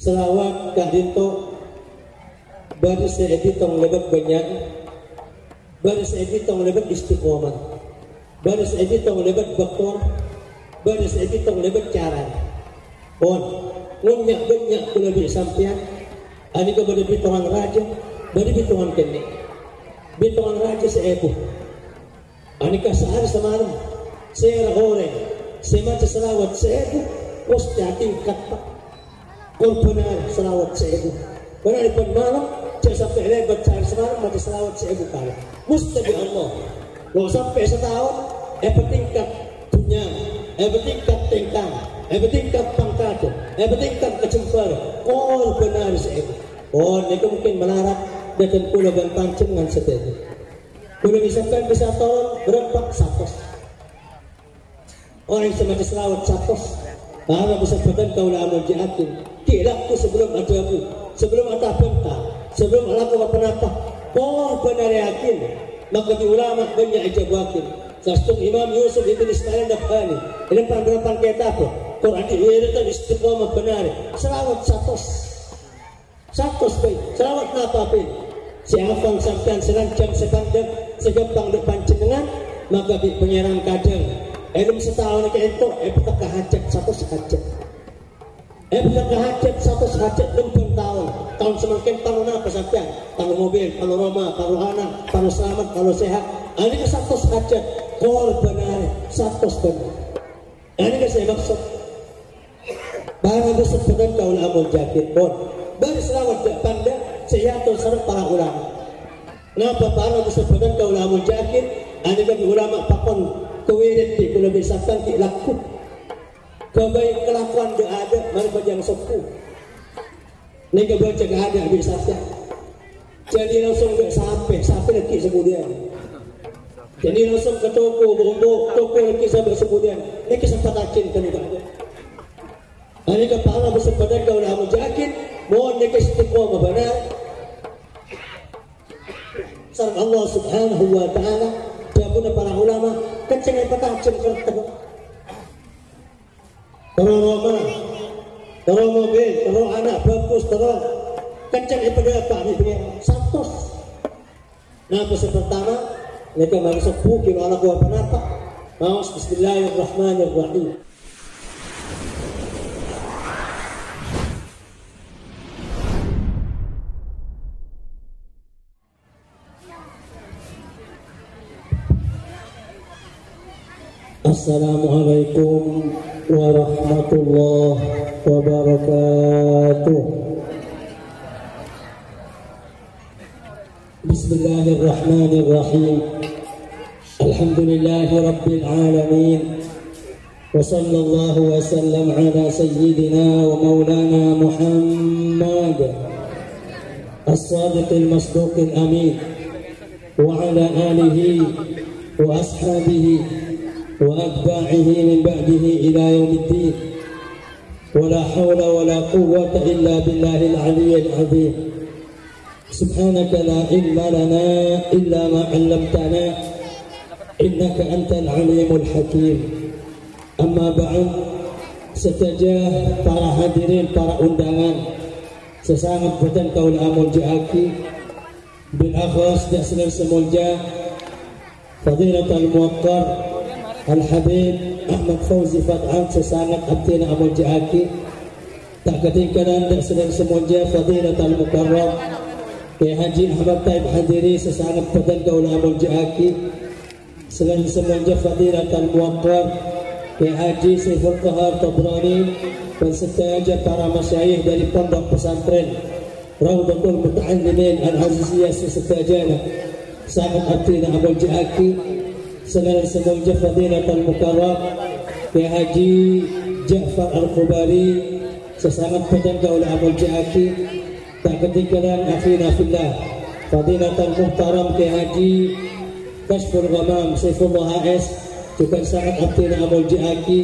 selawat kak dito baru saya editong lebat banyak, baru saya editong lebat istiqomah, baru saya editong lebat bakong, baru saya editong lebat cara on ngunyak banyak lebih sampian ani ka baru bitongan raja baru bitongan kene bitongan raja seepo ani ka sehari semalam saya goreng saya maca selawat seepo pos jating katak korbanar selawat seepo benar di malam saya sampai lebat sehari semalam maca selawat seepo kali mustabi Allah kalau sampai setahun bertingkat dunia bertingkat tengkang bertingkat pangkat bertingkat kecempar korbanar seepo itu mungkin melarat dan pulau dan pancing dengan setelah pulau misalkan bisa tolong berempat sapos orang yang semacam selawat sapos karena bisa badan kaulah amal jahatin kilaku sebelum ada aku sebelum ada bentang sebelum alaku apa-apa benar yakin maka di ulama banyak ijabakin sastung Imam Yusuf ibn Ismail Nabhani ini penerapan kitab Quran diwiritan istiqomah benar selawat sapos baik selawat napapin siapang sampean seranjam sepandang segepang depan jenengan maka di penyerang kadang elum setahun ke itu betaka hajat satu hajat betaka hajat satu hajat 6 tahun semakin tahun apa sampean tahun mobil tahun rumah tahun anak tahun selamat tahun sehat ini ke satu hajat korbanar satu benar ini ke saya maksud barang disebutkan kaul amul jakit pun baru selawat dak pandang seyatul sarap para ulama kenapa para disebutkan kaul amul jakit ini kan ulama pakon kewirit di kalau misalkan dilaku kebaik kelakuan doa ada mari bajang sepuh ini kebaca gak ada bisa jadi langsung gak sampai lagi kemudian jadi langsung ke toko toko lagi sampai kemudian ini kesempatan cinta juga ada ini kepala bersempatan kau dah mujakin mohon ini istiqomah benar sarang Allah subhanahu wa ta'ala diampuni para ulama kenceng petacin kertas terus Roma terus mobil terus anak bagus terus kenceng apa nih satu nah pesan pertama mereka baru sepuh kilo anak gua penapa mau bismillahirrahmanirrahim Assalamualaikum warahmatullahi wabarakatuh. Bismillahirrahmanirrahim. Alhamdulillahi rabbil alamin. Wa sallallahu wa sallam ala sayyidina wa maulana Muhammad as-sadiqil masduqil amin wa ala alihi wa ashabihi وأتباعه من بعده إلى يوم الدين ولا حول ولا قوة إلا بالله العلي العظيم سبحانك لا علم لنا إلا ما علمتنا إنك أنت العليم الحكيم أما بعد setajah para hadirin para undangan sesangat badan kaul amul jaaki bil akhwas daslan semulja fadilatul muwaqqar Al-Habib Ahmad Fauzi Fat'an sesangat abdina amul jaaki tak ketinggalan dan sedang semuanya fadilat al-mukarram Kiai Haji Ahmad Taib hadiri sesangat badan kaul amul jaaki selain semuanya fadilat al-muwaqqar Kiai Haji Saiful Qahar Tabrani dan setiap para masyayikh dari pondok pesantren Raudatul Muta'allimin Al-Aziziyah sesetajana sangat abdina amul jaaki selain semuanya fadilat al-mukarram Kiai Haji Ja'far Al-Khubari sesangat badan kaul amul jaaki tak ketinggalan akhina fillah fadilat al-muhtaram Kiai Haji Kashful Ghamam Saifullah AS juga sangat abdina amul jaaki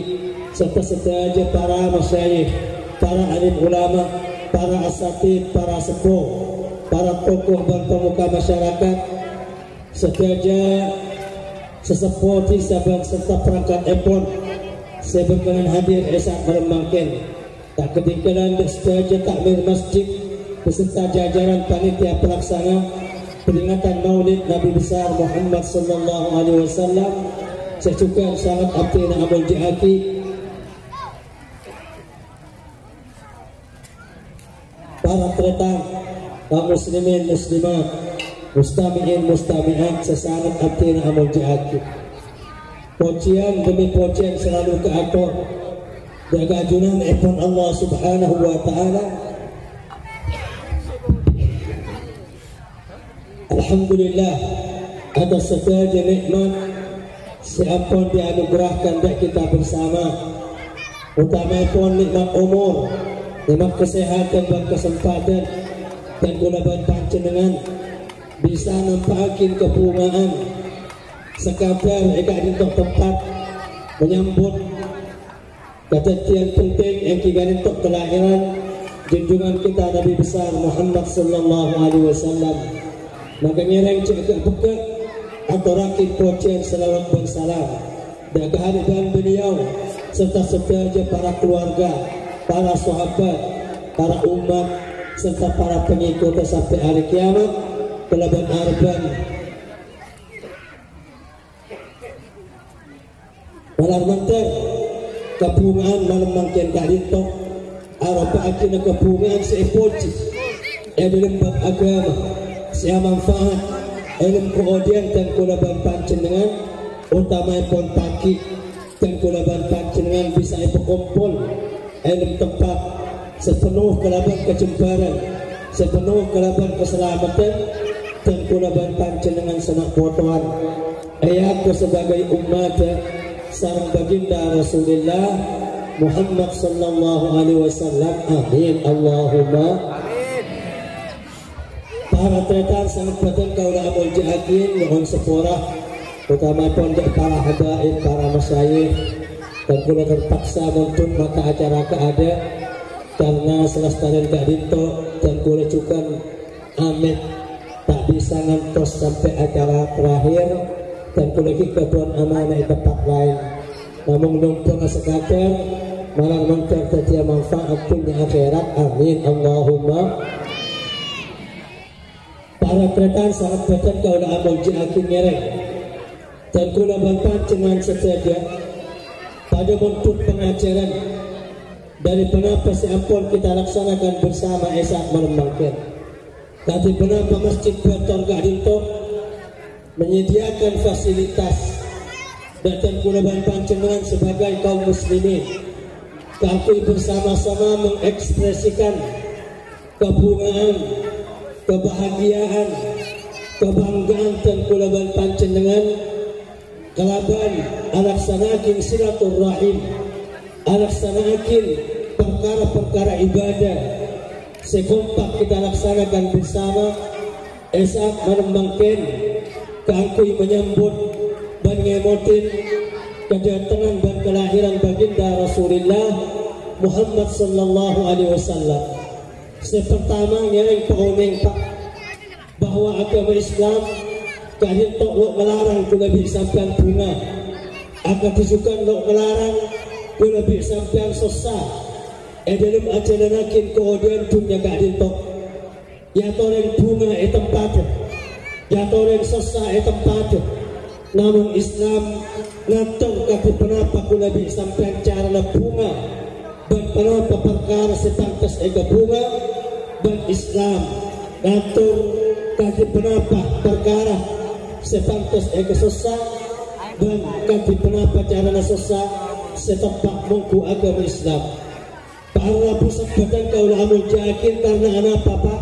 serta setiap para masyayikh para alim ulama para asatid para sepuh para tokoh dan pemuka masyarakat setiap sesepuh di sahabat serta perangkat epon saya berkenan hadir esak merembangkan tak ketinggalan sejajar takmir masjid beserta jajaran panitia pelaksana peringatan Maulid Nabi besar Muhammad sallallahu alaihi wasallam. Saya juga sangat abdi nak amal jihati para teretang kaum muslimin muslimat, mustami'in mustami'at, sesangat abdi nak amal jihati. Pujian demi pujian selalu ke atur jaga ajunan ipun Allah subhanahu wa ta'ala. Alhamdulillah atas segala nikmat siapun dianugerahkan dak kita bersama, utama pun nikmat umur, nikmat kesehatan dan kesempatan, dan kulaban panjenengan bisa nampakin kebungaan sekadar eka di tempat menyambut kejadian penting yang kiganin untuk kelahiran junjungan kita Nabi besar Muhammad sallallahu alaihi wasallam. Maka ngereng cek buka atau rakit pujian selawat dan salam dan kehadiran beliau serta sejajar para keluarga, para sahabat, para umat serta para pengikut sampai hari kiamat kelaban arban. Malam mantar kebungaan malam mangkian kadito arapa akhirnya kebungaan sepoci yang lembab agama sia manfaat ilmu kemudian dan kulaban panjenengan utama pun pagi dan kulaban panjenengan bisa berkumpul ilmu tempat sepenuh kelaban kejembaran, sepenuh kelaban keselamatan, dan kulaban panjenengan senak potoan ayatku sebagai umat sareng baginda Rasulullah Muhammad sallallahu alaihi wasallam. Amin Allahumma amin. Para tretan sangat badan kaulah amul jihadin mohon sepura utama pun para habaib, para masyayikh, dan kula terpaksa menuntut maka acara keada karena selestarian gak dito dan kula juga amit tak bisa ngantos sampai acara terakhir dan kula kebuan amanah di tempat lain. Namun numpang sekadar malah mangkar terjadi manfaat dunia akhirat. Amin Allahumma. Para tretan sangat badan kaulah amul jihadin ngereng dan kula bantuan dengan sejajar pada bentuk pengajaran dari penapa siapun kita laksanakan bersama esak malam mangkir. Tapi penapa masjid Bator Gadinto menyediakan fasilitas dan kula bantuan dengan sebagai kaum muslimin kami bersama-sama mengekspresikan kebungaan, kebahagiaan, kebanggaan dan kulaban panjenengan kelaban alaksanakin silaturahim, alaksanakin perkara-perkara ibadah sekompak kita laksanakan bersama esak malam mangkin keangkui menyambut dan ngemotin kedatangan dan kelahiran baginda Rasulullah Muhammad sallallahu alaihi wasallam. Sepertama yang peromeng pak bahwa agama Islam kadin tok lo melarang ku lebih sampean bunga, akan disukan lo melarang ku lebih sampean sesat. Dalam ajaran akin kemudian dunia kadin tok ya toreng bunga tempat ya toreng sesat tempat. Namun Islam ngatur kaki penapa ku lebih sampean cara bunga dan penapa perkara sepantas ega bunga dan Islam ngatur kaki penapa perkara sepantas ega sesat dan kaki penapa cara sesat setepak mengku agama Islam. Para pusat badan kaulah amul jakin karena apa pak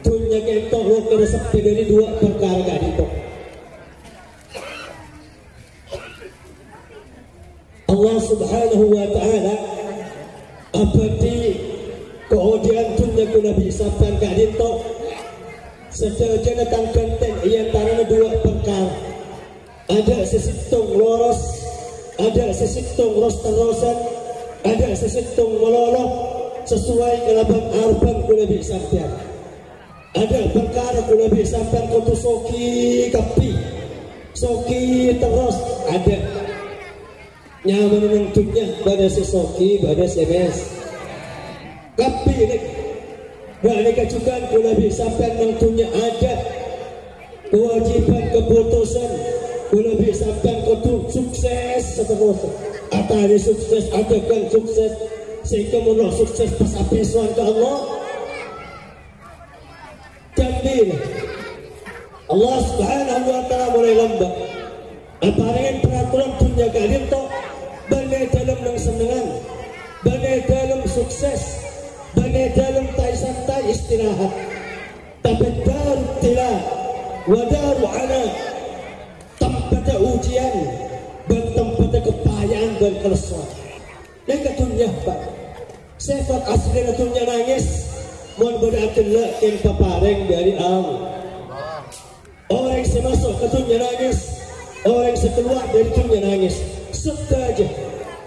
dunia kentok lo kena sepi dari dua perkara gak ditok. Allah subhanahu wa ta'ala abadi kemudian dunia ku nabi sabtan gak dintok sejajar datang ganteng ia tanah dua perkara ada sesitung loros, ada sesitung ros-terosan, ada sesitung meloloh sesuai kelaban arban ku nabi sabtan. Ada perkara ku nabi sabtan kutu soki kapi soki terus ada nyaman menentunya pada sesoki pada semes Tapi ini gak kacukan kula bisa sampai nangtunya ada kewajiban keputusan kula bisa sampai kutu sukses seterusnya. Atau sukses adakan sukses sehingga menolak sukses pas apesuan ke Allah. Jadi Allah subhanahu wa ta'ala mulai lambat aparengan peraturan dunia gadin to banai dalam nang senengan, banai dalam sukses, banai dalam tai santai istirahat. Tapi daru tila wadaru ana tempat ujian dan tempat kepayaan dan keresahan. Yang kedunya pak sifat asli kedunya nangis mohon berakhirlah yang papareng dari Allah. Orang yang semasuk kedunya nangis, orang yang sekeluar dari dunia nangis saja,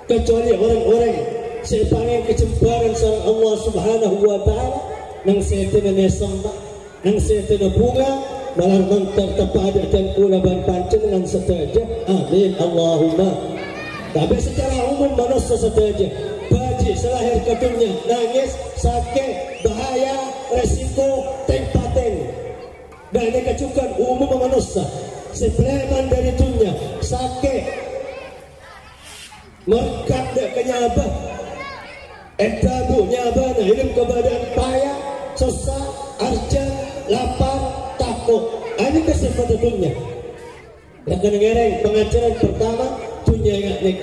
kecuali orang-orang sepanjang kecembaran sang Allah subhanahu wa ta'ala nang setan nesamba nang setan bunga malah mentar kepada dan kulaban pancengan saja. Amin Allahumma. Tapi secara umum manusia saja baji selahir kedunya nangis sakit bahaya resiko tempaten dan kecukan umum manusia sepeleman dari dunia sakit merkat dak kenyabah etabu nyabana hidup keadaan payah susah arjan lapar takut. Ini kesempatan dunia yang kena ngereng pengajaran pertama dunia gak nek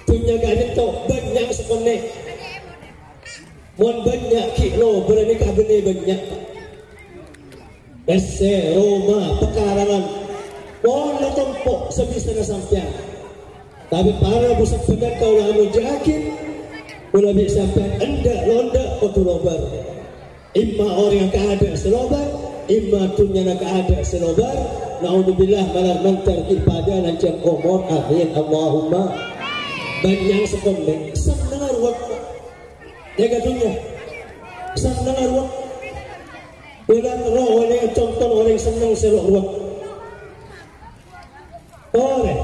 dunia gak nek to banyak sekonek mohon banyak kilo berani kabene banyak ese Roma pekarangan pohon tumpuk sebisa sampian. Tapi para busak benar kau lah mujakin ulah bisa sampai anda londa otulobar imma orang yang keada selobar imma dunia yang keada selobar. Naudzubillah malar mentar ibadah lancang umur. Amin Allahumma. Banyak sekonek senang waktu ya katanya senang waktu bulan roh yang contoh orang senang selok waktu orang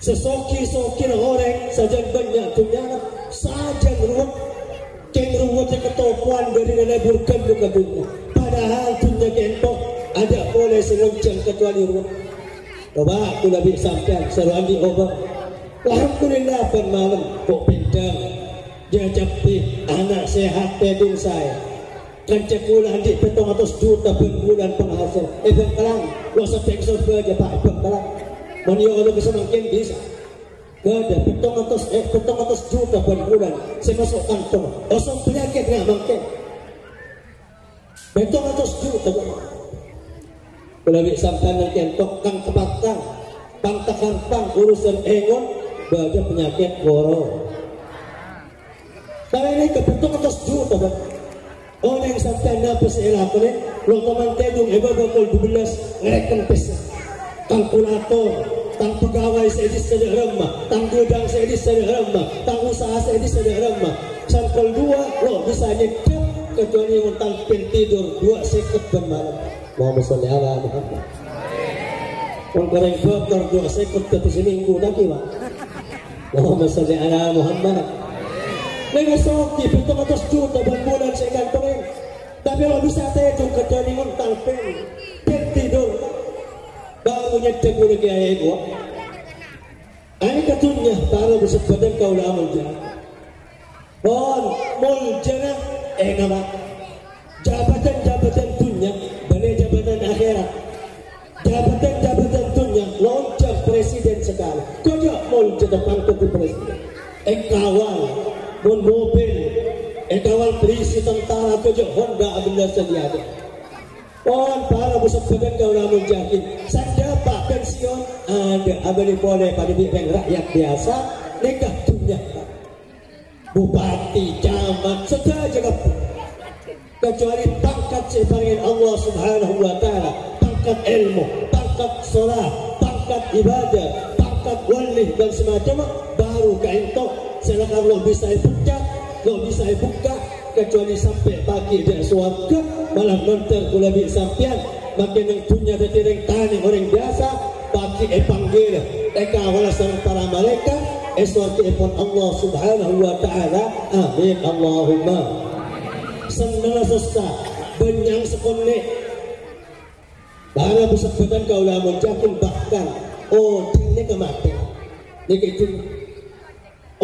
sesoki-soki orang saja banyak dunia saja ruwet keng ruwetnya ketopuan dari neneburkan bukan dunia padahal dunia kentok ada boleh selonceng kecuali ruwet. Coba aku lebih sampai seruan di obat alhamdulillah pen malam kok pindang dia capih anak sehat pedung saya kan cekulah di petong atas juta bulan penghasil bengkelang lo sampai surga aja pak bengkelang Mania kalau bisa makin bisa. Gak ada petong atas juta per bulan. Saya masuk kantong. Osong penyakit nggak makin. Petong atas juta. Kalau bisa sampai nanti entok kang kebakang, pang urusan engon, baga penyakit koro. Tapi ini kepetong atas juta bang. Orang yang sampai nafas elak ni, lo teman tedung bakal 12 ngerekan pesa. Kalkulator, tang pegawai sedis sedek remah, tang gudang sedis sedek remah, tang usaha sedis sedek remah. Sampel 2 lo bisa nyekap kecuali mentang pin tidur 2 sekut per malam. Muhammad salli ala Muhammad. Orang fakir 2 sekut ke seminggu lagi pak. Muhammad salli ala Muhammad. Nggak soki pintu atas juta bulan saya kantongin. Tapi lo bisa tidur kecuali mentang pin tidur. Baru nyetek mulai ke ayat 2. Ini ketunya baru bersepadan kau lah muljana. Bon muljana nama jabatan dunia balai jabatan akhirat. Jabatan dunia loncat presiden sekali. Kau jak muljana pangkat presiden. Kawal bon mobil. Kawal berisi tentara kau jak Honda Abdullah Sadiada. Pohon para busuk badan kau namun jakin. Saya pak pensiun ada abadi boleh pada bidang rakyat biasa nikah dunia. Bupati, camat, segala jaga kecuali pangkat sebagian Allah subhanahu wa ta'ala, pangkat ilmu, pangkat sholat, pangkat ibadah, pangkat wali dan semacam baru kaintok silakan lo bisa buka kecuali sampai pagi dan suarga malah mentar kulabik sampian makin yang punya dari tani orang biasa pagi panggil kawal sareng para malaikat eswatipun Allah subhanahu wa ta'ala. Amin Allahumma. Senang susah benyang sekonek para bersebatan kaulah menjakin bahkan oding ni kematian ni kecil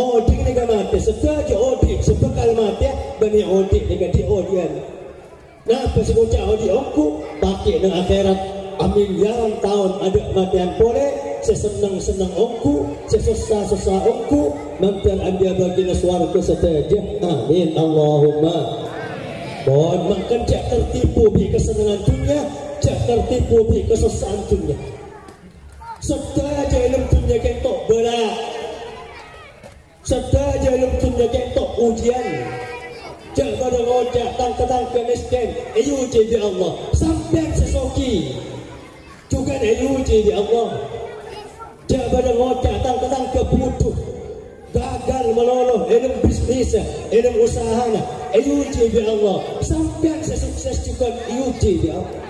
oding ni kematian setaja oding sebekal mati bani oding ni kati odian kenapa sebocah oding aku pakai dengan akhirat amin yang tahun ada kematian boleh sesenang-senang aku sesusah-susah aku mantan anda bagian suara setaja. Amin Allahumma. Mohon makan jak tertipu di kesenangan dunia, jak tertipu di kesusahan dunia. Sedaja ilmu dunia kentok berat, sedaja ilmu dunia kentok ujian. Jak pada rojak tangka-tangka miskin, uji di Allah. Sampai sesoki, juga uji di Allah. Jak pada rojak tangka-tangka butuh, gagal meloloh ilmu bisnis, ilmu usaha. Uji di Allah. Sampai sesukses juga uji di Allah.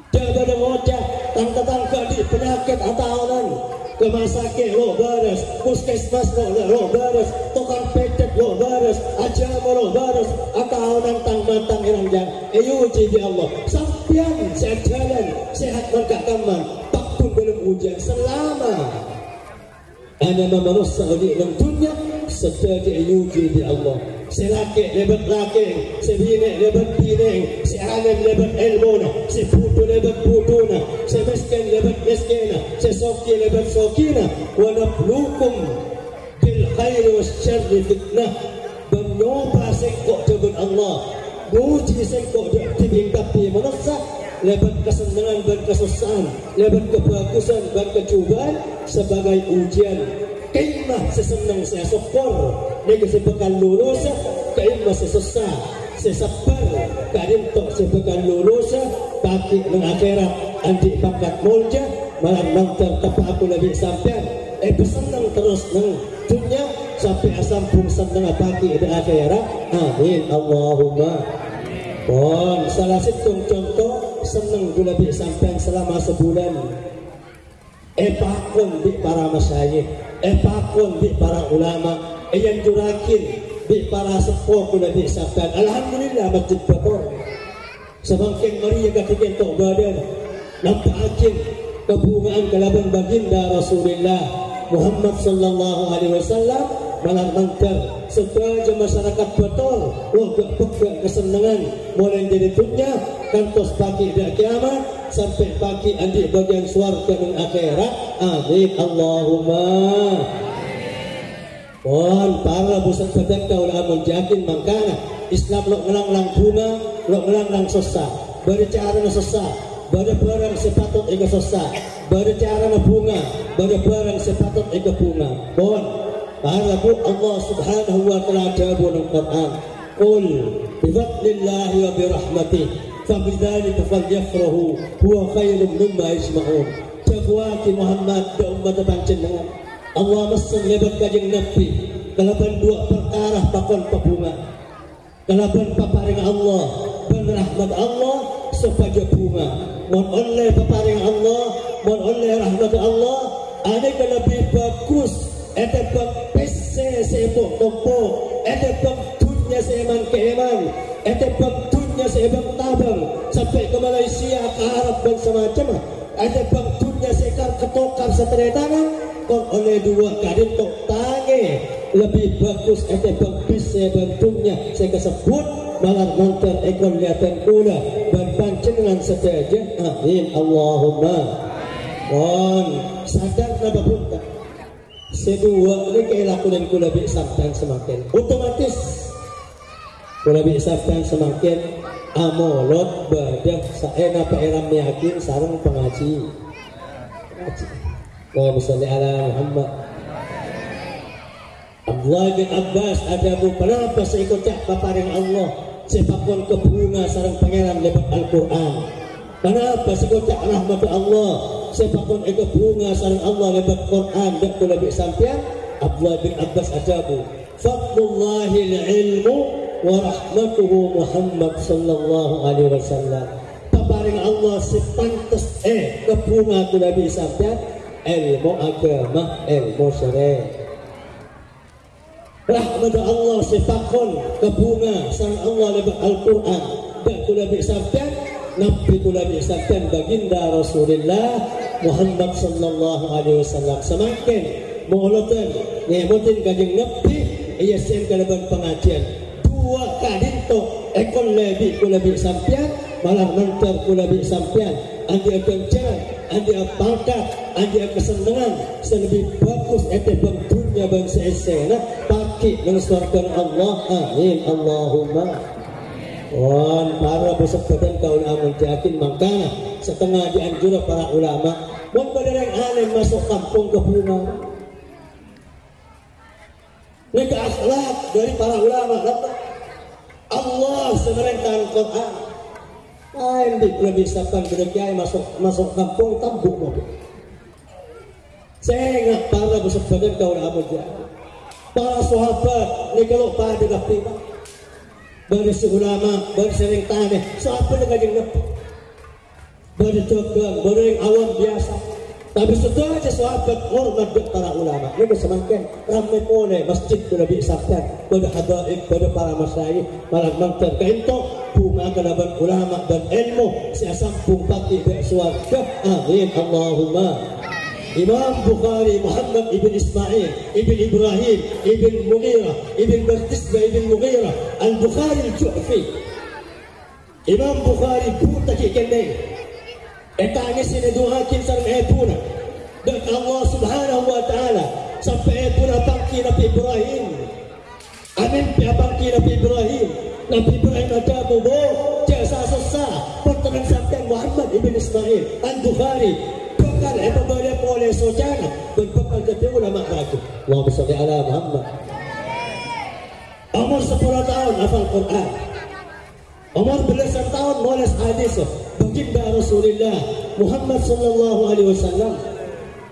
Daripada ngocak tangka-tangka di penyakit atahanan ke masakit lo baras, puskesmas lo baras, tukang pedet lo baras, ajama lo baras, atahanan tang-tang irangjang. Uji di Allah. Sampai sehat jalan, sehat berkakaman, pakpun belum ujian selama ana manusia di dalam dunia sedaja uji di Allah. Si laki lebat laki, si bini lebat bini, si alim lebat ilmuna, si putu lebat putuna, si miskin lebat miskina, si soki lebat sokina. Wa nablukum bil khairi wasyarri fitnah. Menyoba sengkok dengan Allah, muji sengkok di tapi manusia lebat kesenangan dan kesusahan, lebat kebagusan dan kecubaan sebagai ujian. Kaimah sesenang saya syukur nega sebekal lulus, kaimah sesusah saya sabar karim tok sebekal lulus bagi mengakhirat anti bakat mulja malam nonton tepat aku lagi sampai bersenang terus nang dunia sampai asampung senang bagi di akhirat. Amin Allahumma. Pon salah satu contoh senang gula bi sampai selama sebulan. Pakun di para masyayikh, pakun di para ulama, yang jurakin di para sepuh kuda di sabdan. Alhamdulillah masjid Bator semakin meriah ketika tok badan nampakin kebungaan kelaban baginda Rasulullah Muhammad sallallahu alaihi wasallam malam nanti sebagai masyarakat Bator wajah pegak kesenangan mulai dari dunia kantos pagi dak kiamat sampai pagi andi bagian surga dan akhirat. Amin Allahumma. Pon para busan badan kau lah menjakin mangkana Islam lo ngelang-lang bunga, lo ngelang-lang susah, berbicara susah, barang sepatut ega susah, berbicara bunga, barang sepatut ega bunga. Pon para bu Allah subhanahu wa ta'ala jabu dalam Quran. Qul bi fadlillahi wa bi rahmatihi fabidzalika falyafrahu huwa khairun mimma yajma'un. Jabuati Muhammad da umat panjenengan Allah mesen lebat kajeng Nabi kalaban dua perkara pakon pabunga kalaban paparing Allah dan rahmat Allah supaya bunga mon oleh paparing Allah mon oleh rahmat Allah ada lebih bagus ada bang pese sebok tompo ada bang dunia seman keeman ada bang dunia sebang tabang sampai ke Malaysia ke Arab dan semacam ada bang dunia sekar ketokar setelah tangan kon oleh dua kadin tok tange lebih bagus ada bang pese bentuknya saya kesebut malam nonton ekor lihatan pula dan pancengan saja. Amin Allahumma. Kon sadar napa pun tak sedua ini kelakuan kulabi sabdan semakin otomatis kulabi sabdan semakin amolot badak saena peeram yakin sarang pengaji kalau misalnya ala Muhammad Abdullah bin Abbas ada bu kenapa saya ikut cak paparing Allah sepakon kebunga sarang pangeran lebat Al-Quran kenapa saya ikut cak rahmat Allah sepakon eka bunga sarang Allah lebat Quran dak lebih sampean. Abdullah bin Abbas ada bu fadlullahil ilmu wa rahmatuhu Muhammad sallallahu alaihi wasallam paparing Allah sepantes kebunga lebih sampean ilmu agama ilmu syar'i rahmat Allah sifakon kebunga sang Allah lebih Al-Quran dan kula bi'sabdan Nabi kula bi'sabdan baginda Rasulullah Muhammad sallallahu alaihi wasallam semakin mu'ulatan ngemutin kajing Nabi ia sen kalaban pengajian dua kadinto ekon lebih kula bi'sabdan malah mentar kula bi'sabdan andi akan andi pangkat andi kesenangan selebih bagus ete bang dunia bang seesena pakai mengesuarkan Allah amin Allahumma wan para bersepatan kaul amun yakin makanya setengah dianjur para ulama mun badereng alim masuk kampung ke bunga nega akhlak dari para ulama Allah semerintah Quran lain lebih sapan berkiai masuk kampung tambuk mobil. Saya ingat para bersepatan kaul amun para sahabat ni kalau pada dapat baris ulama baris sering tanah sahabat dengan yang dapat baris tegang baris awam biasa tapi setelah aja sahabat hormat para ulama ini semakin ramai pole masjid sudah bisakan pada habaib pada para masyayikh malam mantar kainto bunga kalaban ulama dan ilmu saya sambung pakai bersuarga amin Allahumma Imam Bukhari Muhammad ibn Ismail ibn Ibrahim ibn Mughirah ibn Bartisba ibn Mughirah Al-Bukhari Al-Ju'fi Imam Bukhari puta kikendeng etanya sini doakin sarang epuna dan Allah subhanahu wa ta'ala sampai epuna pangki Nabi Ibrahim amin pia pangki Nabi Ibrahim ada bobo jasa sesah pertenang sampai Muhammad ibn Ismail Al-Bukhari bakal boleh boleh sojana berbekal ke ulama lagi Allahumma sholli ala Muhammad umur 10 tahun hafal Quran umur belasan tahun nulis hadis baginda Rasulullah Muhammad sallallahu alaihi wasallam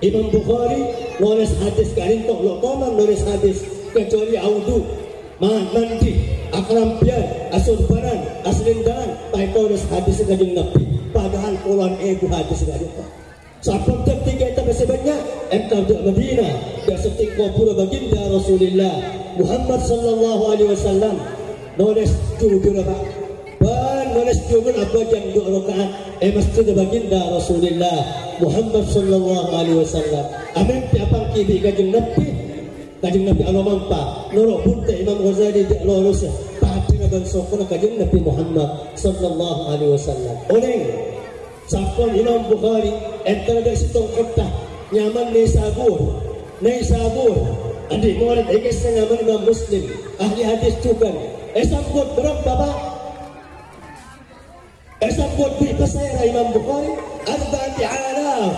Imam Bukhari nulis hadis karintok lo koman nulis hadis kecuali audu mandi akrampian asurbanan aslindaran tak nulis hadis kajing Nabi padahal puluhan hadis karintok Sapun ketiga itu masih banyak engkau di Madinah dan setingkau pura baginda Rasulullah Muhammad sallallahu alaihi wasallam nulis jujur apa ban nulis jujur apa yang 2 rakaat masjid baginda Rasulullah Muhammad sallallahu alaihi wasallam amin tiapang kibi kajing Nabi Allah mampa nuruk bunta Imam Ghazali di lulus patina bang sokona kajing Nabi Muhammad sallallahu alaihi wasallam oleh Sapon Imam Bukhari antara dari situ kota nyaman Nisabur adik murid ekes nyaman Imam Muslim ahli hadis juga sambut berapa bapak sambut di pasara Imam Bukhari arba'ati alaf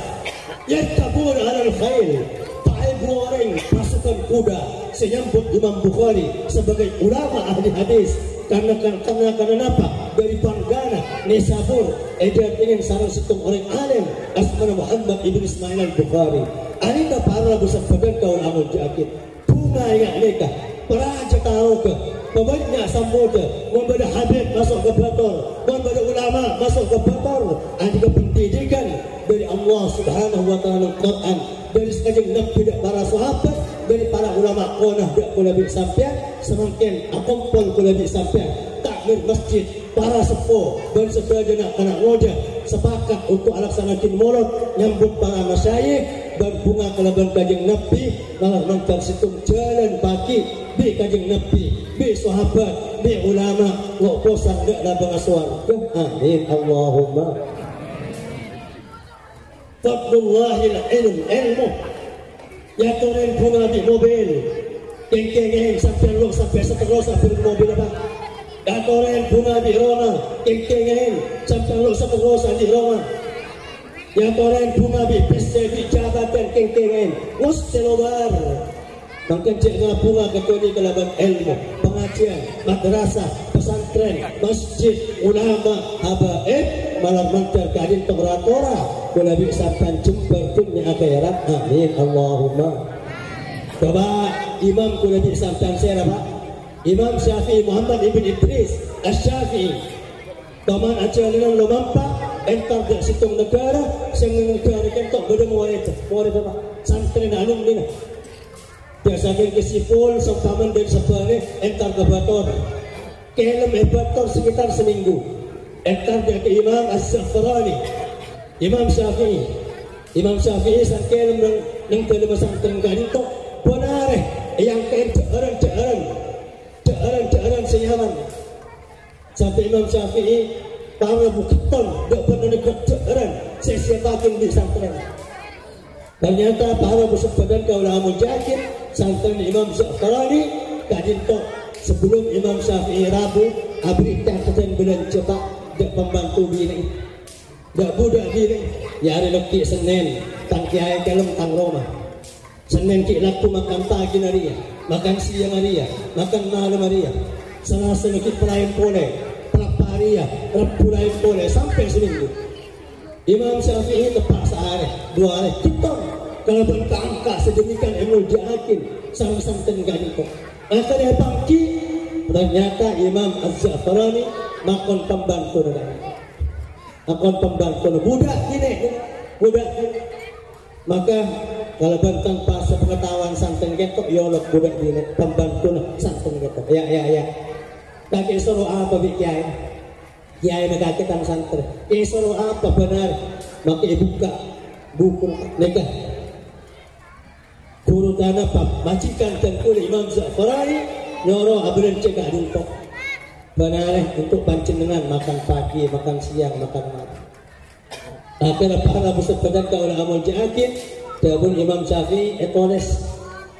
yarkabun ala al-khail ta'ib orang pasukan kuda senyambut Imam Bukhari sebagai ulama ahli hadis karena apa dari Banggana Nisabur dia ingin sarang situng orang alim asmana Muhammad ibn Ismail Al-Bukhari anita para bersepatan kau amun jakit bunga yang aneka peraja tahu ke pembanyak samboda membeda Habib masuk ke Bator membeda ulama masuk ke Bator ada pendidikan dari Allah subhanahu wa ta'ala Quran dari sekajeng Nabi para sahabat dari para ulama konah dak kula bi sampean semakin akumpul kula bi sampean takmir masjid para sepuh dan sebagian anak muda sepakat untuk alaksanakan maulid nyambut para masyayikh dan bunga kalaban kajeng Nabi malah mantar situng jalan pagi bi kajeng Nabi bi sahabat bi ulama wa posang dak labang swarga amin Allahumma fadlullahil ilmu ya turun bunga di mobil kengkeng sampai lo sampai seterus sampai mobil apa ya turun bunga di Roma kengkeng sampai lo seterus di Roma ya turun bunga di PC di jabatan kengkeng mustelobar makin ceknya bunga kecuali kelaban ilmu pengajian madrasah pesantren masjid ulama habaib malam mantar kadin tenguratora kula bisa jumpa dunia akhirat amin Allahumma coba imam kula bisa saya apa Imam Syafi'i Muhammad ibn Idris Asy-Syafi'i taman ajaran lo mampa entar dak situng negara sing negara kentok beda murid apa santri alumni Biasanya kesipul sekaman dari sebenarnya entar ke Bator. Kelem Bator sekitar seminggu. Entar dia ke Imam Az-Za'farani, Imam Syafi'i. Imam Syafi'i sang kelem nang kelem sang tenggaling to benar yang kain jaran senyaman. Sampai Imam Syafi'i para buketon dak pernah jaran sesiapakin di santren. Ternyata para bersepadan kaulah mujahid santren Imam Za'farani kadinto sebelum Imam Syafi'i Rabu abri catatan bulan coba dak pembantu diri dak budak diri ya hari leki Senin tang kiai kalem tang Roma Senin ki laku makan pagi naria makan siang naria makan malam naria Selasa leki pelayan pole praparia Rabu lain pole sampai seminggu. Imam Syafi'i tepat sehari dua hari kita kalau bertangka sedemikian emul jahatin sang-sang tenggani kok akhirnya pagi ternyata Imam Az-Za'farani makon pembantu makon pembantu budak gini budak maka kalau bentang pas pengetahuan santen ketok yolok budak gini pembantu santen ketok ya kakek suruh apa bikiai kiai kakek tang santer suruh apa benar maka buka buku nikah guru tanah majikan dan kulit Imam Za'farani nyoro abren cegah dintok benar untuk panjenengan makan pagi makan siang makan malam. Akhirnya para bersepadan kaulah amal jahatin dabun Imam Syafi'i etoles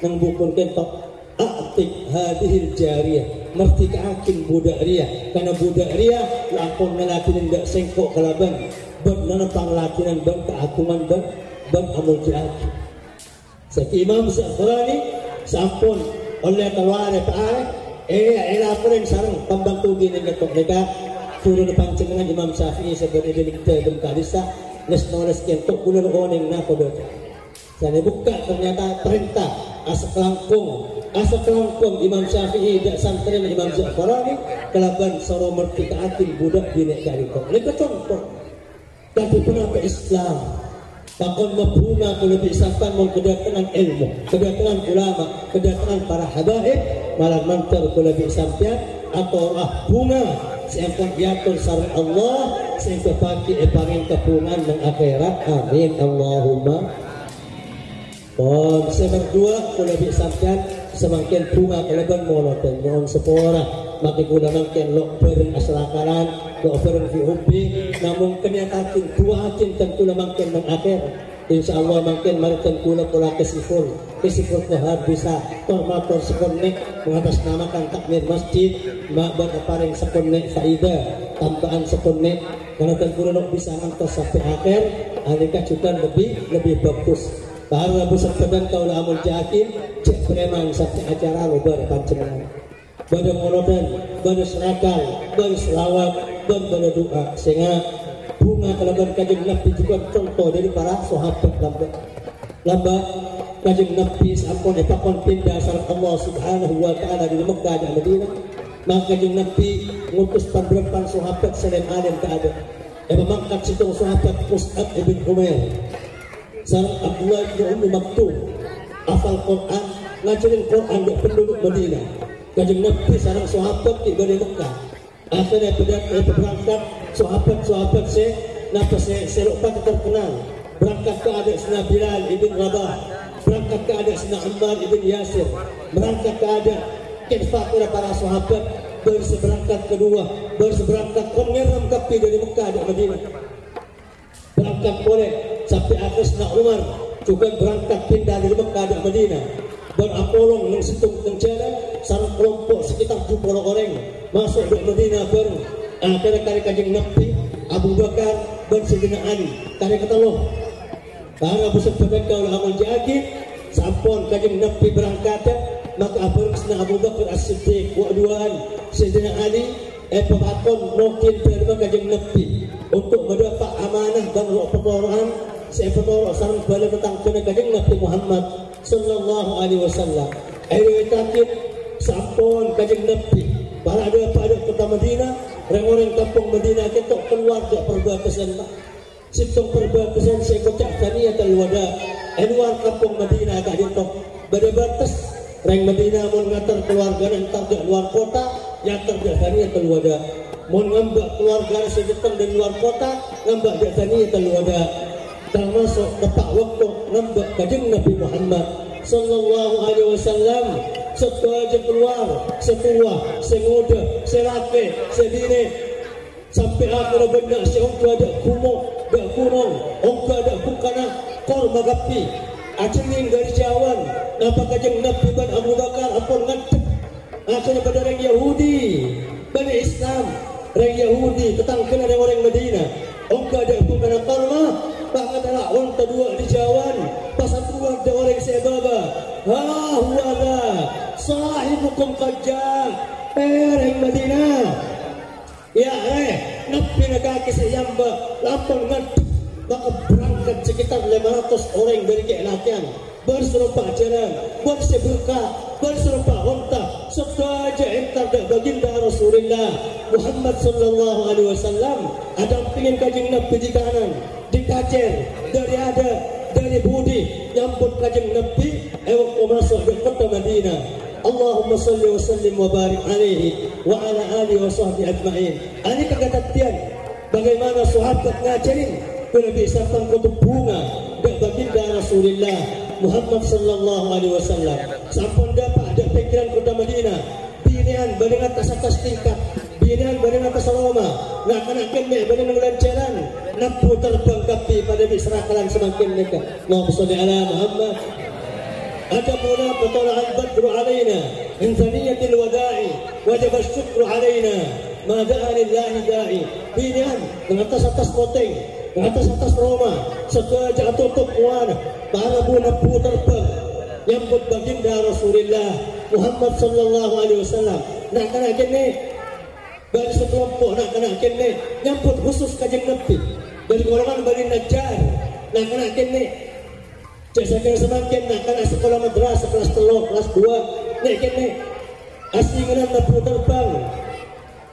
nang bukun kentok aktik hadihil jariyah mertikakin budak ria karena budak ria lakon ngelakinan ndak sengkok kalaban ban nanapang lakinan ban keagungan ban amal jahatin. Seki Imam Za'farani sampun oleh keluar Pak laporin sarang pembantu gini ketok mereka turun pancengan Imam Syafi'i sebagai delikte dan kalisa nes kentok kulur oning na kodot. Saya buka ternyata perintah asa kelangkung Imam Syafi'i dak santren Imam Za'farani kelaban soro mertikaatin budak gini kalito. Mereka contoh tapi kenapa Islam takon mabunga kalau disampaikan mau kedatangan ilmu, kedatangan ulama, kedatangan para habaib malah mantar kalau disampaikan atau bunga sehingga diatur sarang Allah sehingga pagi paling kepungan dan akhirat amin Allahumma. Seberdua kalau disampaikan semakin bunga keleban monoton mohon sepora maka guna makin lo bareng asalakaran lo bareng fi hubbi namun kenyataan dua hakin tentu makin mengakhir insyaallah makin maritan kula kesifur kehar bisa tormator sekonek mengatasnamakan takmir masjid ma'ban apareng sekonek faidah tambahan sekonek karena tentu lo bisa ngantos sampai akhir alika juga lebih bagus. Para bersepadan kaulah amal jahatin cek preman sampai acara lo berpancengan pada molodan, pada serakal, pada selawat, dan pada doa sehingga bunga kelaban kajeng Nabi juga contoh dari para sahabat lamba kajeng Nabi sampun epakon pindah salat Allah subhanahu wa ta'ala di Mekah dan Madinah maka kajeng Nabi ngutus pemberpan sahabat selain alim keadaan mengangkat situng sahabat Mus'ab ibn Umair sarang Abdullah bin Ummi Maktum hafal Quran ngajarin Quran di penduduk Madinah kajeng Nabi sarang sahabat di Mekah akhirnya berangkat sahabat selupa terkenal berangkat ke adik Sina Bilal ibn Rabah berangkat ke adik Sina Ammar ibn Yasir berangkat ke adik kepada para sahabat berseberangkat kedua berseberangkat pengeram kapi dari Mekah dan Madinah berangkat boleh sampai akhir Sina Umar juga berangkat pindah dari Mekah dan Madinah berapolong yang situng jalan sarang kelompok sekitar 70 orang masuk ke Madinah bareng akhirnya kali kajeng Nabi Abu Bakar dan Sayyidina Ali kali kata Allah para bersepadan kaulah amal jahatin sampun kajeng Nabi berangkat maka bareng Sayyidina Abu Bakar As-Siddiq waduan Sayyidina Ali pemakon mungkin dari kajeng Nabi untuk mendapat amanah dan pertolongan seperti sarang bala tentang kajeng Nabi Muhammad sallallahu alaihi wasallam takut sampun kajeng Nabi para ada pada kota Madinah orang-orang kampung Madinah ketok keluar dari perbatasan situng perbatasan sekocak taniyah terwada luar kampung Madinah agak ditok pada batas reng Madinah mau ngatar keluarga dan targa luar kota yang terjadi keluar ada mau ngambak keluarga sedetan dan luar kota ngambak jatani keluar ada termasuk tepat waktu ngambak kajeng Nabi Muhammad sallallahu alaihi wasallam setuaja keluar setua semuda selake sedine sampai akhir benda seongka ada kumo dak kunong ongka ada bukana kor magapi acenging dari jawan napa kajeng Nabi ban Abu Bakar apun ngadep akhirnya pada orang Yahudi Bani Islam orang Yahudi ketangkena dari orang Madinah ongka ada bukana korma bahkan adalah orang kedua di jawan pasal dua ada orang sebaba huwada sahibukum kajjah orang Madinah ya Nabi negara seyamba lampun ngadep maka berangkat sekitar 500 orang dari keelakian berserupa jalan bersebuka berserupa unta sesaja entar dak baginda Rasulullah Muhammad sallallahu alaihi wasallam ada pingin kajeng Nabi di kanan di kacer dari budi nyambut kajeng Nabi ewak masuk ke kota Madinah Allahumma salli wa sallim wa barik alaihi wa ala alihi wa sahbihi ajma'in. Ini kegagatian bagaimana sahabat ngajarin Nabi sampai kutub bunga dan baginda Rasulullah Muhammad sallallahu alaihi wasallam sampun dapat ada pikiran kota Madinah binian badan atas tingkat binian badan atas Roma nak kena kene badan ngelancaran napu terbang kapi pada bisrakalan semakin dekat Allahumma shalli ala Muhammad ada pula betul al-badru alaina min thaniyatil wada'i wajib syukru alaina ma da'a lillahi da'i binian dengan atas poteng atas Roma setelah jatuh tukuan para napu terbang nyambut baginda Rasulullah Muhammad sallallahu alaihi wasallam nak kena kene dari sekelompok nak kena kene nyambut khusus kajeng Nabi dari golongan Bani Najjar nak kena kene cek semakin nak kena sekolah madrasah kelas 3 kelas 2 nak kene asli kena napu terbang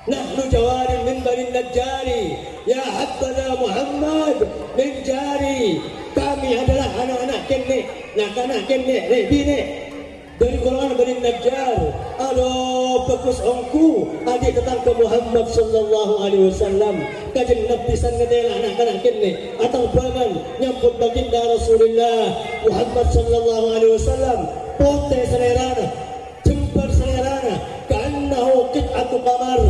nahnu jawarin min Bani Najjari ya habbana Muhammad min jari kami adalah anak-anak kene nak anak kene bine dari golongan Bani Najjar aduh bagus ongku adik datang ke Muhammad sallallahu alaihi wasallam kajeng Nabi sangadela anak-anak kene atau bangan nyambut baginda Rasulullah Muhammad sallallahu alaihi wasallam pote selerana jembar selerana ka'annahu qit'atu qamar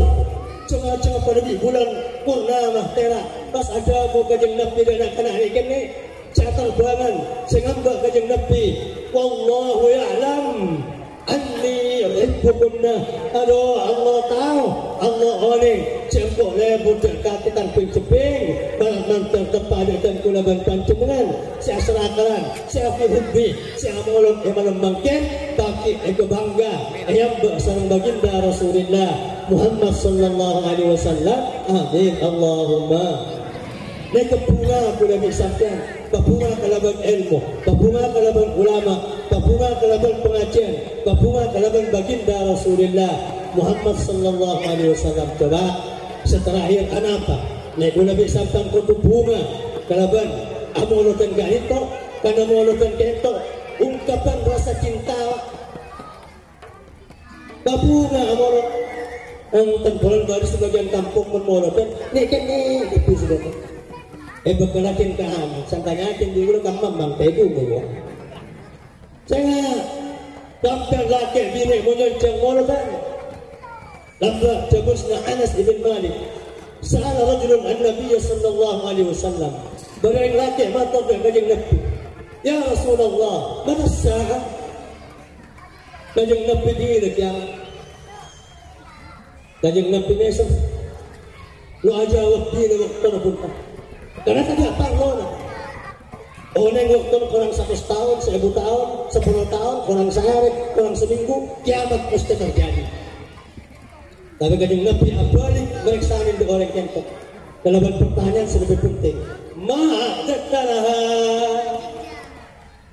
cuma pada di bulan purnama tera pas ada mau kajeng Nabi dan anak-anak kene catar bangan sengambak kajeng Nabi wallahu ya'lam anni uhibbukunna aduh Allah tahu Allah oling cempok lebu dekat tangping ceping balang tertepat dan kulaban pancengan saya serakalan saya hubbi saya molong malam bangkin baki ego bangga yang bersarang baginda Rasulullah Muhammad sallallahu alaihi wasallam amin Allahumma dan kebunga pula disahkan kebunga kalaban ilmu kebunga kalaban ulama kebunga kalaban pengajian kebunga kalaban baginda Rasulullah Muhammad sallallahu alaihi wasallam coba seterakhir apa naik Nabi sampai kutub bunga kalaban amolotan ganito karena amolotan kento ungkapan rasa cinta kebunga amolot tengkolan baru sebagian kampung memolotan nih kan nih itu sudah bekalakin kaham santanyakin di ulo kamam bang tebu mo saya sampai laki bini menyoncang molotan lamba jabusna Anas ibn Malik sa'ala rajulun an-nabiy sallallahu alaihi wasallam barang laki matur ke kajeng Nabi ya Rasulullah mana sa'ah kajeng Nabi diri kiamat kajeng Nabi mesem lu aja waktu ini waktu na karena tadi apa lona orang waktu kurang 100 tahun 1000 tahun 10 tahun kurang sehari kurang seminggu kiamat pasti terjadi tapi kajeng Nabi abalik meriksain di orang kentok dalam pertanyaan lebih penting ma'adakalaha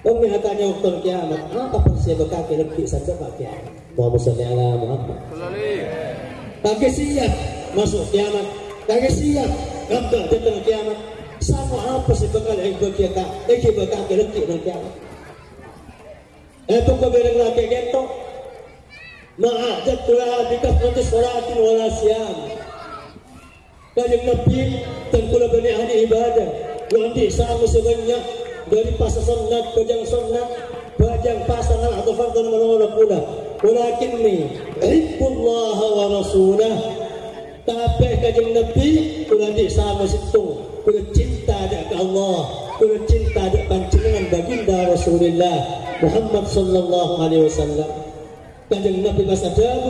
pemihatannya waktu kiamat apa persiapan kaki lebih saja pak kiamat Muhammad sallallahu alaihi Muhammad kaki siap masuk kiamat kaki siap gambar datang kiamat sama apa sih bakal yang berkiamat bakal keleki dan kiamat Itu kebereng laki gento. Ma'adat tulah dikasmati sholatin wala siyam. Kanjeng Nabi tengkula bani ahli ibadah. Nanti sama sebanyak dari pasal sunat, bajang sunat, bajang pasangan atau fardhu menolak pula. Walakinni ibbullah wa rasulah. Tapi kanjeng Nabi kula di sama situ. Kula cinta ada ke Allah, kula cinta ada panjenengan baginda Rasulullah Muhammad sallallahu alaihi wasallam. Kanjeng Nabi bersabda,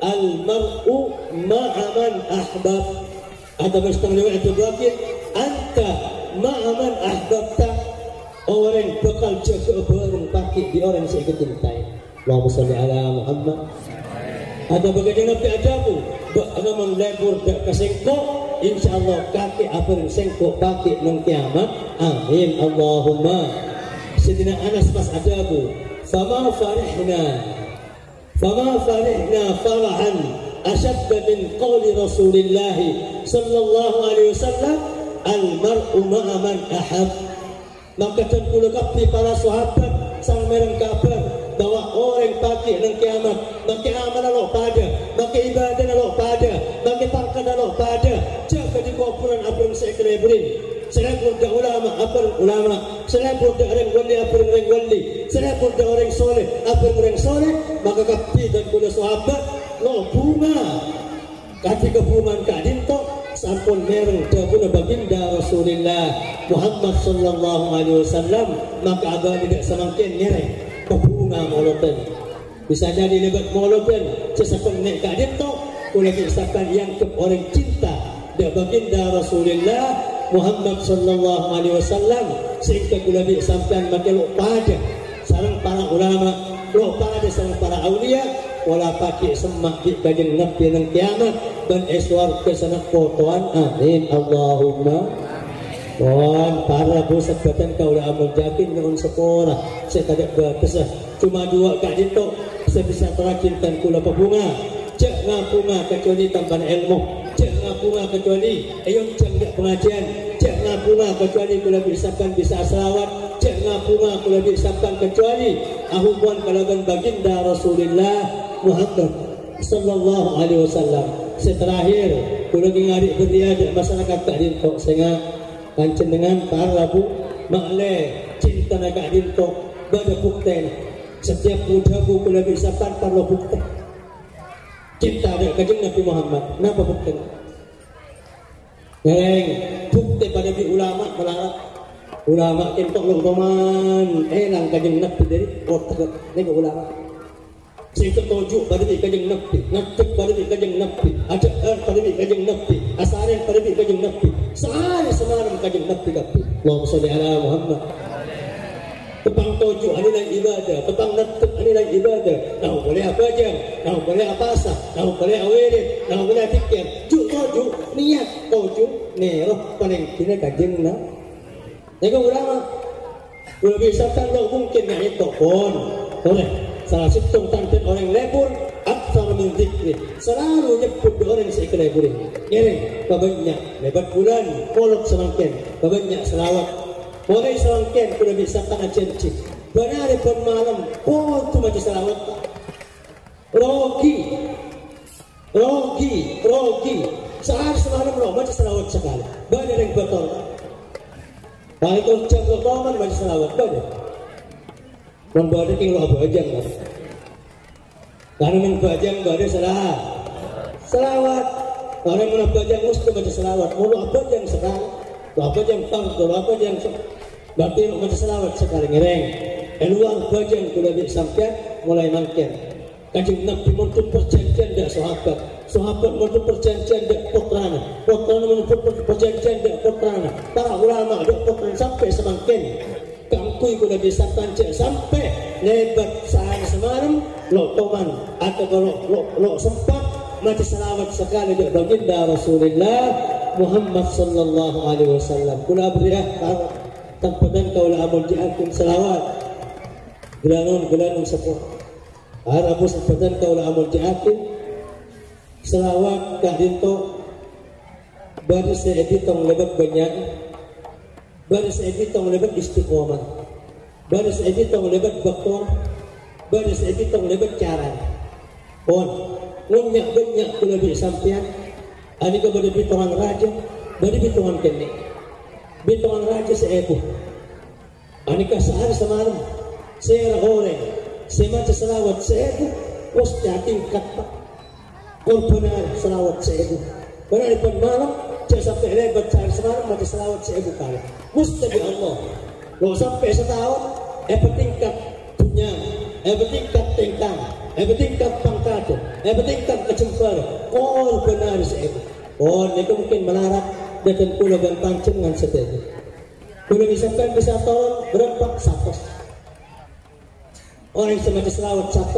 al-mar'u ma'a man ahbab. Ada bersetengah itu berarti anta ma'a man ahbabta. Orang bakal jaga bareng pakai di orang yang saya cintai. Allahumma shalli ala Muhammad. Ada bagian Nabi adamu, ada melebur dak kesengkok, insyaallah kaki apa yang sengkok pakai nang kiamat. Amin Allahumma. Sidina Anas pas adamu, fama farihna farahan ashadda min qawli Rasulillah sallallahu alaihi wasallam, al-mar'u ma'a man ahab. Maka tentu kapi para sahabat sang mereng kabar bahwa orang pagi nang kiamat maka amal Allah pada, maka ibadah Allah pada, maka pangkat Allah pada. Jaga di kuburan apa yang saya kelebihin. Saya purda ulama apa ulama, saya purda orang wali apa orang wali, saya purda orang soleh apa orang soleh. Maka kapi dan kuda sahabat lo bunga ketika bunga kadinto sampun mereng dahulu baginda Rasulullah Muhammad sallallahu alaihi wasallam. Maka agak tidak semakin nyereng bunga moloten. Bisa jadi lebat moloten sesampun nek kadinto kulit isakan yang ke orang cinta dah baginda Rasulullah Muhammad sallallahu alaihi wasallam. Sehingga kulabi sampean makin pada sarang para ulama, lo pada sarang para aulia, wala pakai semak di kanjeng Nabi nang kiamat dan eswar kesana fotoan. Amin Allahumma. Wan para pusat batan kau dah amal jakin dengan sekolah. Saya tak ada kesah. Cuma dua kak dito. Saya bisa terakhir dan kula bunga. Cek ngapuma kecuali tambahan ilmu. Cek ngapuma kecuali ayam cek pengajian. Cek ngapuma kecuali kula bisakan bisa selawat. Cek ngapuma kula bisakan kecuali ahubuan kalagan baginda Rasulullah Muhammad sallallahu alaihi wasallam. Seterakhir kula ngari beriadah masyarakat kak dito sehingga kancen dengan para bu makle cinta nak dito bada bukten setiap muda bu kula bisakan parlo bukten cinta ada kanjeng Nabi Muhammad. Napa bukten? Ngereng bukti pada di ulama melarang ulama kentok long toman elang kanjeng Nabi dari otak nego ulama. Sing ketujuh pada di kanjeng Nabi, ngatek pada di kanjeng Nabi, ajak pada di kanjeng Nabi, asaren pada di kanjeng Nabi. Sehari semalam kanjeng Nabi kapi. Allahumma sholli ala Muhammad. Tepang tujuh anilah ibadah, tepang natek anilah ibadah. Nah boleh apa aja, nah boleh apa asa, nah boleh awirin, nah boleh tikir. Tujuh niat tujuh neroh paling kini kanjeng Nabi. Nego ulama, udah bisa kan lo mungkin nggak itu pun boleh. Salah satu tanten orang lebur akthar min dzikri, selalu nyebut orang yang saya lebur ini. Ngereng banyak lebat bulan polok semangken banyak selawat boleh semangken kuda bisa kana janji benar pun malam oh tu macam selawat rogi sehari semalam lo macam selawat sekali benar yang betul baik jam bertoman macam selawat benar kon bade king lo bajang kan. Karena men bajang bade salah. Selawat. Orang mun bajang mesti baca selawat. Mulu apa yang sekali. Apa yang fardhu, apa yang berarti baca selawat sekali ngereng. Eluang bajang kula di sampean mulai mangken. Kanjeng Nabi muntun perjanjian dak sahabat. Sahabat muntun perjanjian dak putrana. Putrana muntun perjanjian dak putrana. Para ulama dak putrana sampai semangken. Kangkui kuda bisa tancik sampai lebat sehari semalam lo toman atau kalau lo sempat mati selawat sekali dari baginda Rasulullah Muhammad sallallahu alaihi wasallam. Kula beriah tampadan kaulah amal diakin selawat gelanun sepuluh harapu tampadan kaulah amal diakin selawat kadinto baru saya editong lebat banyak baru saya editong lebat istiqomah baru saya editong lebat baktor bari sa itong lebacaran on ngunya banyak kula bi sampean ani ka bari bitongan raja bari bitongan kene bitongan raja sa eko ani ka sehari semalam saya goreng saya macam selawat sa eko was jating kata korbanar selawat sa eko benar di malam saya sampai lebat sehari semalam macam selawat sa eko kali mustabi Allah lo sampai setahun tingkat dunia tingkat tingkang tingkat pangkat tingkat kecembar benar saya itu mungkin melarat dan kula dan pancengan setelah kula bisa tolong berapa 100 orang yang semacam selawat 100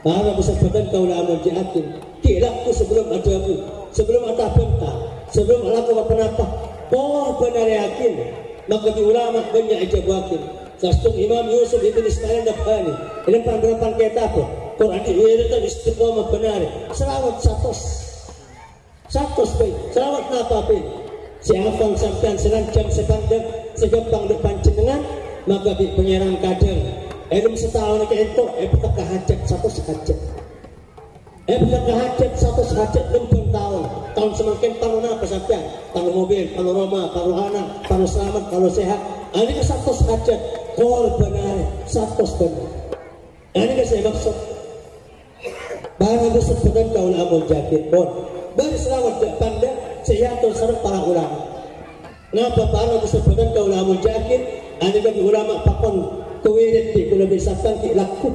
para bisa badan kaulah menjahatin kilaku sebelum ada abu sebelum ada bentah sebelum ada apa-apa benar yakin maka di ulama banyak ijabatin sastung Imam Yusuf Ibn Ismail Nabhani ini berapa kita apa Quran diwiritan istiqomah benar selawat 100 baik selawat apa-apa siapang sampean selanjang sepandang segepang depan jenengan maka di penyerang kadang elum setahun ke itu petaka hajat 100 hajat petaka hajat 100 hajat 6 tahun semakin tahun apa sampean tahun mobil, tahun rumah, tahun anak tahun selamat, tahun sehat ini ke 100 hajat benar 100 benar ini ke saya maksud barang disebutkan kaul amul jakir pun bari selawat pandang sehiatul sarang para ulama kenapa barang disebutkan kaul amul jakir ini bagi ulama pakon kewirit di kula bisahkan ki laku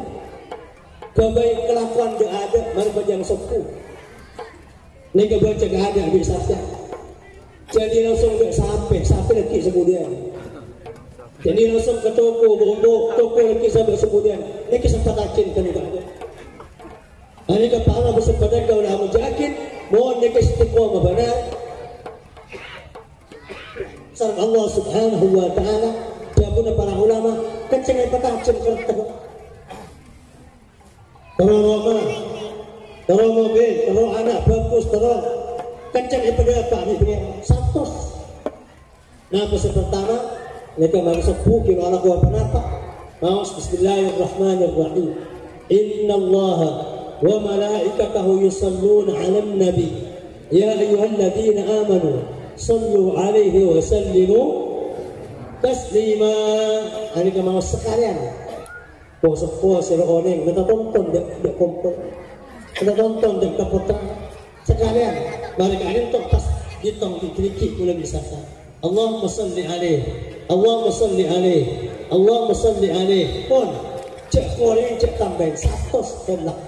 kebaik kelakuan dia ada mari bajang sepuh ini kebaca gak ada bisahkan jadi langsung gak sampai lagi sebudian jadi langsung ke toko bombok toko lagi sampai sebudian ini kesempatan kan juga ada ini kepala bersempatan kau lah menjakin mohon mereka istiqomah benar sarang Allah subhanahu wa ta'ala jabuna para ulama kenceng petacem kertemu terus rumah terus mobil terus anak bagus terus kenceng pada apa ini 100 nah pesan pertama mereka masuk buku anak gua kenapa mau bismillahirrahmanirrahim innallaha wa malaikatahu yusalluna 'alan nabi ya ayyuhalladzina amanu sallu 'alaihi wa sallimu taslima hari kemau sekalian puasa oneng kita tonton dek kompon kita tonton dek kapotong sekalian balik kalian tuh pas ditong dikriki boleh bisa Allahumma salli alaihi Allahumma salli alaihi Allahumma salli alaihi pun cek koreng cek tambahin 100 telak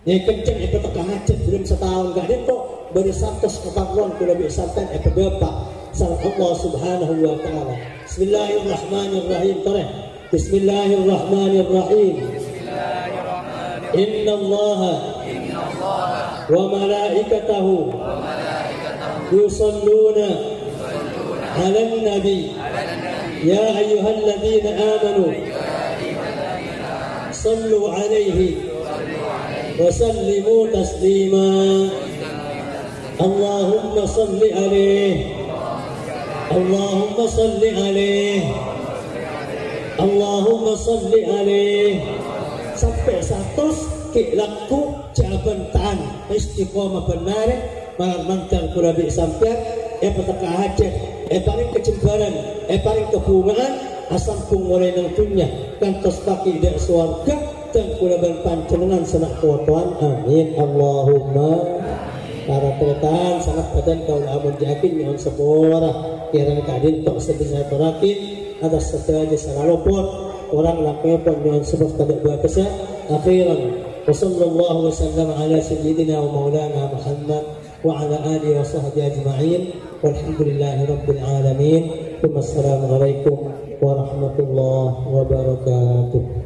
yang kenceng itu tekan hajat belum setahun gak itu beri 100 ketahuan kalau bisa sampai berapa salam Allah subhanahu wa ta'ala bismillahirrahmanirrahim bismillahirrahmanirrahim inna allaha wa malaikatahu yusalluna ala nabi ya ayyuhalladzina amanu sallu alaihi wa sallimu taslima Allahumma salli alaihi Allahumma salli alaihi Allahumma salli alaihi sampai 100 kilaku jabantan istiqomah benar malam mantan kulabi sampai petaka hajat paling kecembaran paling kebungaan asam pung mulai nang dunia kantos kaki dak swarga dan kulaban panjenengan senak kuatuan amin Allahumma para tertaan sangat badan kau amun jakin mohon sepura kirang kadin tok sebisa terakin atas setiap salah luput orang lakukan dengan sebab tidak berkesa akhiran wasallallahu wasallam ala sayyidina wa maulana Muhammad wa ala alihi wa sahbihi ajma'in walhamdulillahi rabbil alamin. Assalamualaikum warahmatullahi wabarakatuh.